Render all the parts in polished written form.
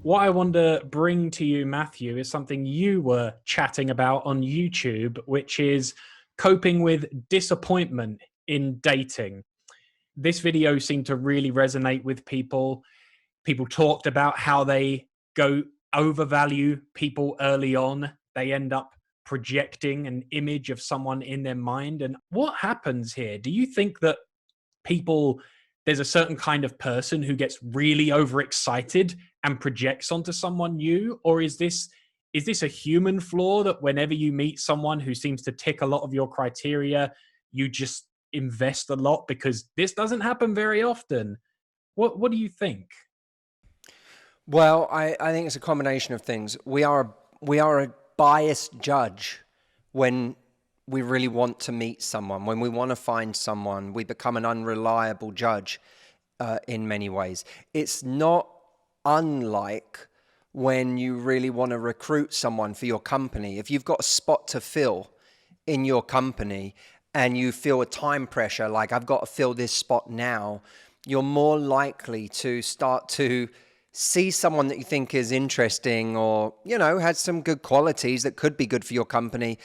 what I want to bring to you, Matthew, is something you were chatting about on YouTube, which is coping with disappointment in dating. This video seemed to really resonate with people. People talked about how they go overvalue people early on. They end up projecting an image of someone in their mind. And what happens here? Do you think that people, there's a certain kind of person who gets really overexcited and projects onto someone new? Or is this a human flaw that whenever you meet someone who seems to tick a lot of your criteria, you just invest a lot? Because this doesn't happen very often. What do you think? Well, I think it's a combination of things. We are a biased judge when we really want to meet someone, when we want to find someone. We become an unreliable judge in many ways. It's not unlike when you really want to recruit someone for your company. If you've got a spot to fill in your company and you feel a time pressure, like I've got to fill this spot now, you're more likely to start to see someone that you think is interesting or, has some good qualities that could be good for your company,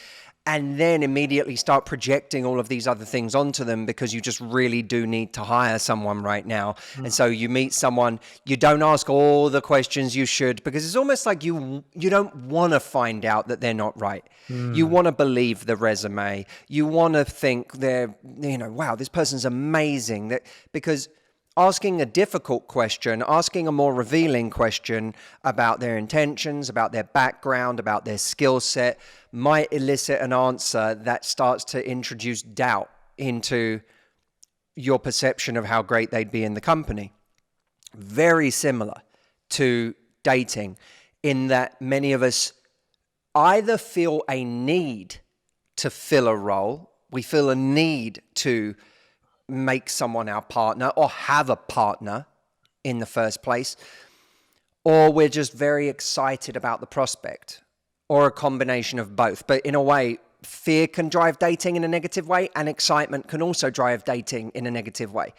and then immediately start projecting all of these other things onto them because you just really do need to hire someone right now. And so you meet someone, you don't ask all the questions you should, because it's almost like you don't want to find out that they're not right. You want to believe the resume. You want to think they're, wow, this person's amazing. Because asking a difficult question, asking a more revealing question about their intentions, about their background, about their skill set, might elicit an answer that starts to introduce doubt into your perception of how great they'd be in the company. Very similar to dating, in that many of us either feel a need to fill a role, we feel a need to make someone our partner or have a partner in the first place, or we're just very excited about the prospect, or a combination of both. But in a way, fear can drive dating in a negative way, and excitement can also drive dating in a negative way.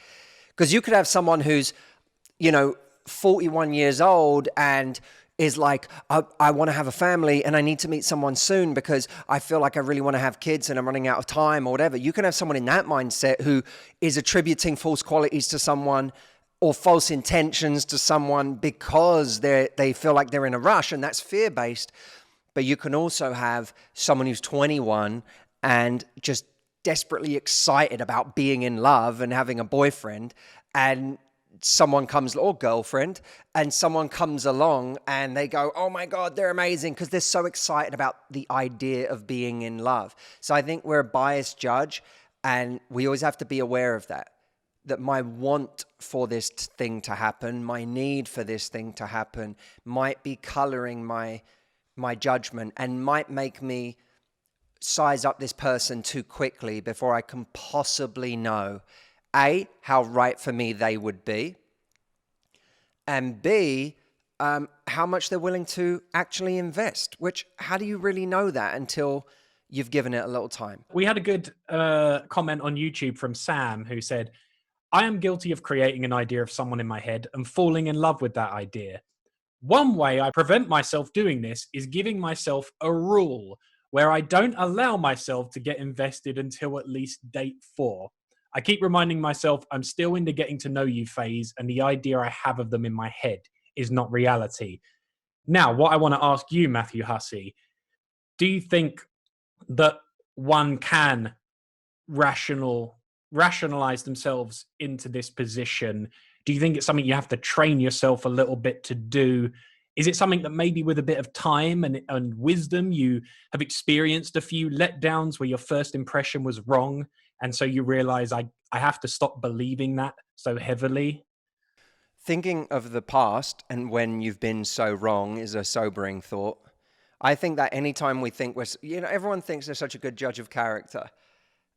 Because you could have someone who's 41 years old and is like, I want to have a family and I need to meet someone soon because I feel like I really want to have kids and I'm running out of time or whatever. You can have someone in that mindset who is attributing false qualities to someone or false intentions to someone because they feel like they're in a rush, and that's fear-based. But you can also have someone who's 21 and just desperately excited about being in love and having a boyfriend, and someone comes, or girlfriend, and someone comes along and they go, oh my God, they're amazing, because they're so excited about the idea of being in love. So I think we're a biased judge, and we always have to be aware of that my want for this thing to happen, my need for this thing to happen might be coloring my judgment and might make me size up this person too quickly before I can possibly know A, how right for me they would be, and B, how much they're willing to actually invest, which, how do you really know that until you've given it a little time? We had a good comment on YouTube from Sam, who said, I am guilty of creating an idea of someone in my head and falling in love with that idea. One way I prevent myself doing this is giving myself a rule where I don't allow myself to get invested until at least date 4. I keep reminding myself I'm still in the getting to know you phase, and the idea I have of them in my head is not reality. Now, what I want to ask you, Matthew Hussey, do you think that one can rationalize themselves into this position? Do you think it's something you have to train yourself a little bit to do? Is it something that maybe with a bit of time and wisdom, you have experienced a few letdowns where your first impression was wrong, and so you realize I have to stop believing that so heavily? Thinking of the past and when you've been so wrong is a sobering thought. I think that anytime we think everyone thinks they're such a good judge of character,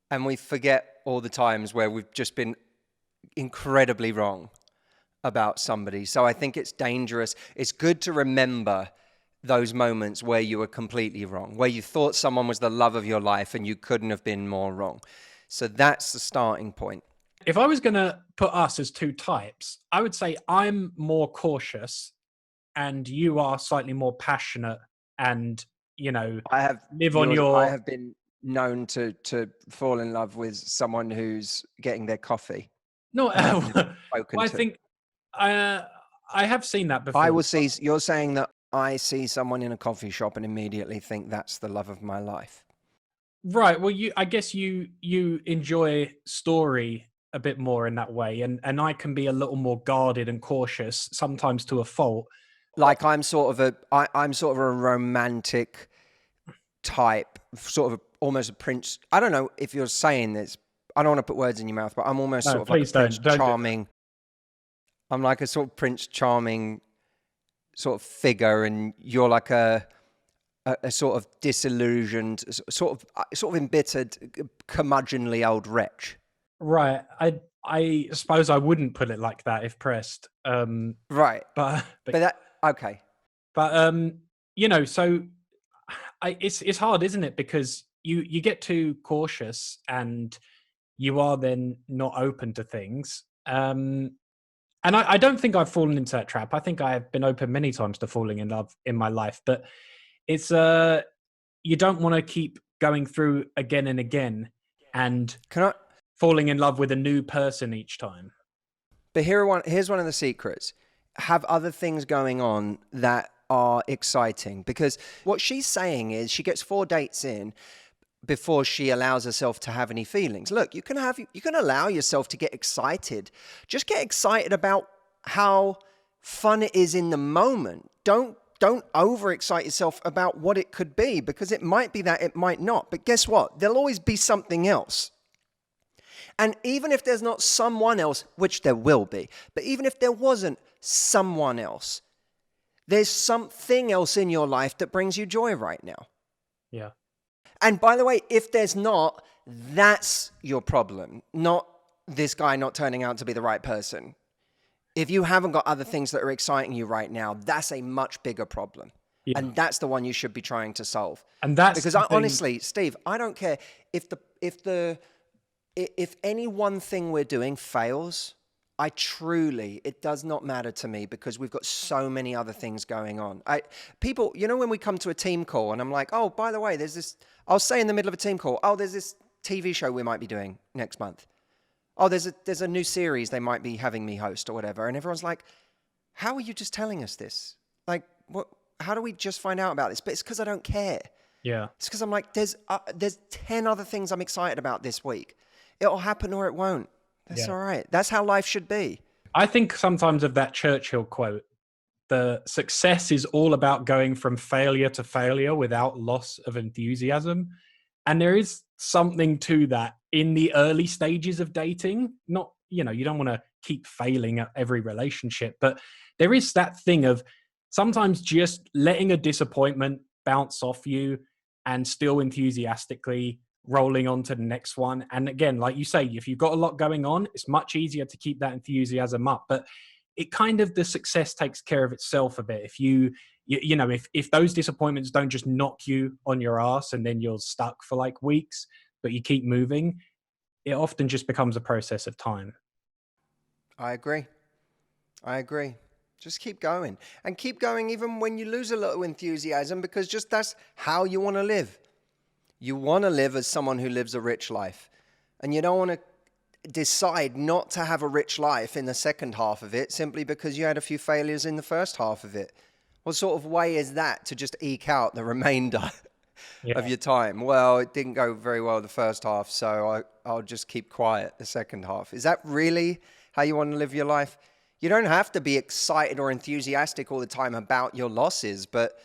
and we forget all the times where we've just been incredibly wrong about somebody. So I think it's dangerous. It's good to remember those moments where you were completely wrong, where you thought someone was the love of your life and you couldn't have been more wrong. So that's the starting point. If I was going to put us as two types, I would say I'm more cautious and you are slightly more passionate and, live on I your. have been known to fall in love with someone who's getting their coffee No, and I've never spoken well, I to. think uh, I have seen that I before. will see, you're saying that I see someone in a coffee shop and immediately think that's the love of my life. Right. Well, I guess you enjoy story a bit more in that way, and I can be a little more guarded and cautious sometimes to a fault. Like I'm sort of I'm sort of a romantic type, sort of almost a prince. I don't know if you're saying this. I don't want to put words in your mouth, but I'm almost No, sort of like a please Prince don't do Charming. I'm like a sort of Prince Charming sort of figure, and you're like a sort of disillusioned, sort of embittered, curmudgeonly old wretch. Right. I suppose I wouldn't put it like that if pressed. Right. But But that okay. but so it's hard, isn't it? Because you get too cautious and you are then not open to things. And I don't think I've fallen into that trap. I think I have been open many times to falling in love in my life, but it's you don't want to keep going through again and again and Can I? falling in love with a new person each time. But here's one of the secrets. Have other things going on that are exciting, because what she's saying is she gets 4 dates in before she allows herself to have any feelings. Look, you can allow yourself to get excited. Just get excited about how fun it is in the moment. Don't overexcite yourself about what it could be, because it might be that, it might not. But guess what? There'll always be something else. And even if there's not someone else, which there will be, but even if there wasn't someone else, there's something else in your life that brings you joy right now. Yeah. And by the way, if there's not, that's your problem, not this guy not turning out to be the right person. If you haven't got other things that are exciting you right now, that's a much bigger problem. Yeah. And that's the one you should be trying to solve. And that's because honestly, Steve, I don't care if any one thing we're doing fails. It does not matter to me, because we've got so many other things going on. People, when we come to a team call and I'm like, oh, by the way, I'll say in the middle of a team call, oh, there's this TV show we might be doing next month. Oh, there's a new series they might be having me host or whatever. And everyone's like, how are you just telling us this? Like, how do we just find out about this? But it's because I don't care. Yeah. It's because I'm like, there's 10 other things I'm excited about this week. It'll happen or it won't. That's all right. That's how life should be. I think sometimes of that Churchill quote, the success is all about going from failure to failure without loss of enthusiasm. And there is something to that in the early stages of dating. Not, you don't want to keep failing at every relationship, but there is that thing of sometimes just letting a disappointment bounce off you and still enthusiastically rolling on to the next one. And again, like you say, if you've got a lot going on, it's much easier to keep that enthusiasm up. But it kind of, the success takes care of itself a bit. If if those disappointments don't just knock you on your ass and then you're stuck for like weeks, but you keep moving, it often just becomes a process of time. I agree. Just keep going, and keep going even when you lose a little enthusiasm, because just that's how you want to live. You want to live as someone who lives a rich life, and you don't want to decide not to have a rich life in the second half of it simply because you had a few failures in the first half of it. What sort of way is that to just eke out the remainder of your time? Well, it didn't go very well the first half, so I'll just keep quiet the second half. Is that really how you want to live your life? You don't have to be excited or enthusiastic all the time about your losses, but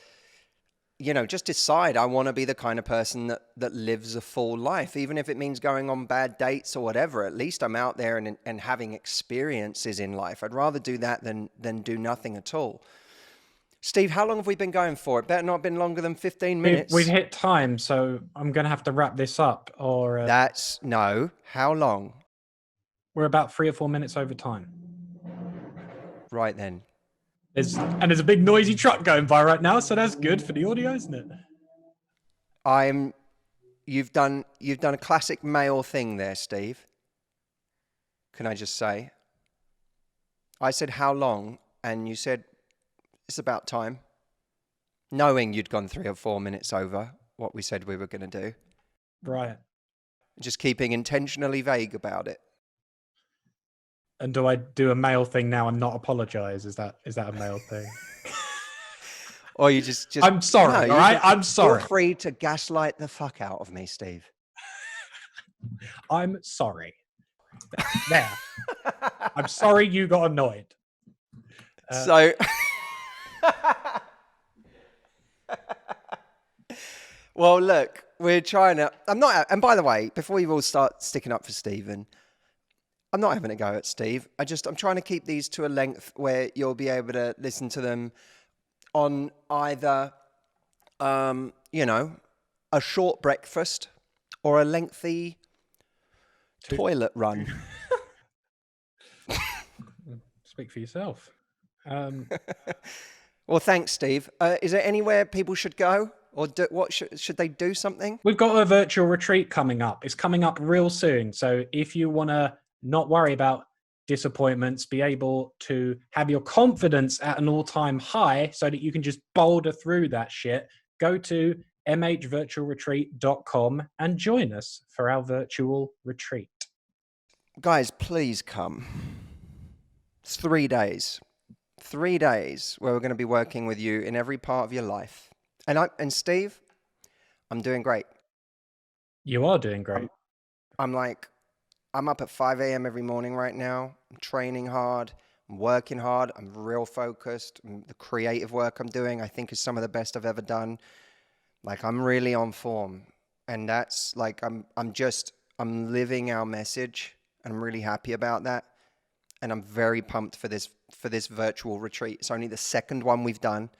just decide, I want to be the kind of person that lives a full life, even if it means going on bad dates or whatever. At least I'm out there and having experiences in life. I'd rather do that than do nothing at all. Steve, how long have we been going for? It better not have been longer than 15 minutes. We've hit time, so I'm going to have to wrap this up. Or how long? We're about 3 or 4 minutes over time. Right then. There's a big noisy truck going by right now, so that's good for the audio, isn't it? You've done a classic male thing there, Steve. Can I just say? I said how long, and you said it's about time. Knowing you'd gone 3 or 4 minutes over what we said we were going to do. Right. Just keeping intentionally vague about it. And do I do a male thing now and not apologize? Is that a male thing? Or you just I'm sorry, no, all right? I'm sorry. Feel free to gaslight the fuck out of me, Steve. I'm sorry. There. I'm sorry you got annoyed. So... Well, look, we're trying to... I'm not... And by the way, before you all start sticking up for Stephen, I'm not having a go at Steve. I'm trying to keep these to a length where you'll be able to listen to them on either, you know, a short breakfast or a lengthy toilet run. Speak for yourself. Well, thanks, Steve. Is there anywhere people should go? Or should they do something? We've got a virtual retreat coming up. It's coming up real soon. So if you want to not worry about disappointments, be able to have your confidence at an all-time high so that you can just boulder through that shit, go to mhvirtualretreat.com and join us for our virtual retreat. Guys, please come. It's 3 days. 3 days where we're going to be working with you in every part of your life. And Steve, I'm doing great. You are doing great. I'm up at 5 a.m. every morning right now. I'm training hard. I'm working hard. I'm real focused. The creative work I'm doing, I think, is some of the best I've ever done. Like, I'm really on form. And that's like, I'm living our message. And I'm really happy about that. And I'm very pumped for this virtual retreat. It's only the second one we've done.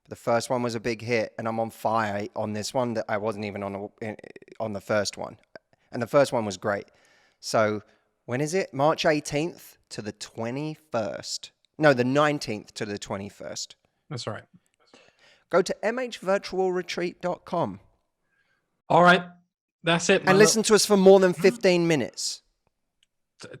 The first one was a big hit, and I'm on fire on this one that I wasn't even on the first one. And the first one was great. So when is it? March 18th to the 21st. No, the 19th to the 21st. That's right. Go to mhvirtualretreat.com. All right. That's it. And listen to us for more than 15 minutes.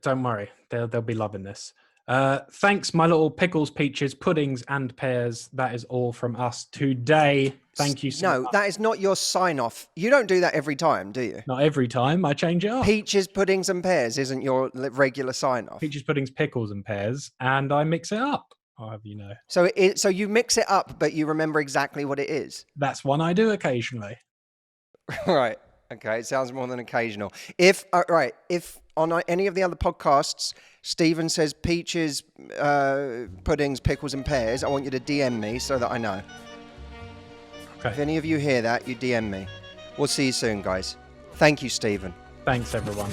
Don't worry. They'll be loving this. Thanks, my little pickles, peaches, puddings, and pears. That is all from us today. Thank you so much. No, that is not your sign-off. You don't do that every time, do you? Not every time. I change it up. Peaches, puddings, and pears isn't your regular sign-off. Peaches, puddings, pickles, and pears, and I mix it up. I'll have you know. So you mix it up, but you remember exactly what it is. That's one I do occasionally. Right. Okay. It sounds more than occasional. If on any of the other podcasts, Stephen says peaches, puddings, pickles, and pears, I want you to DM me so that I know. Okay. If any of you hear that, you DM me. We'll see you soon, guys. Thank you, Stephen. Thanks, everyone.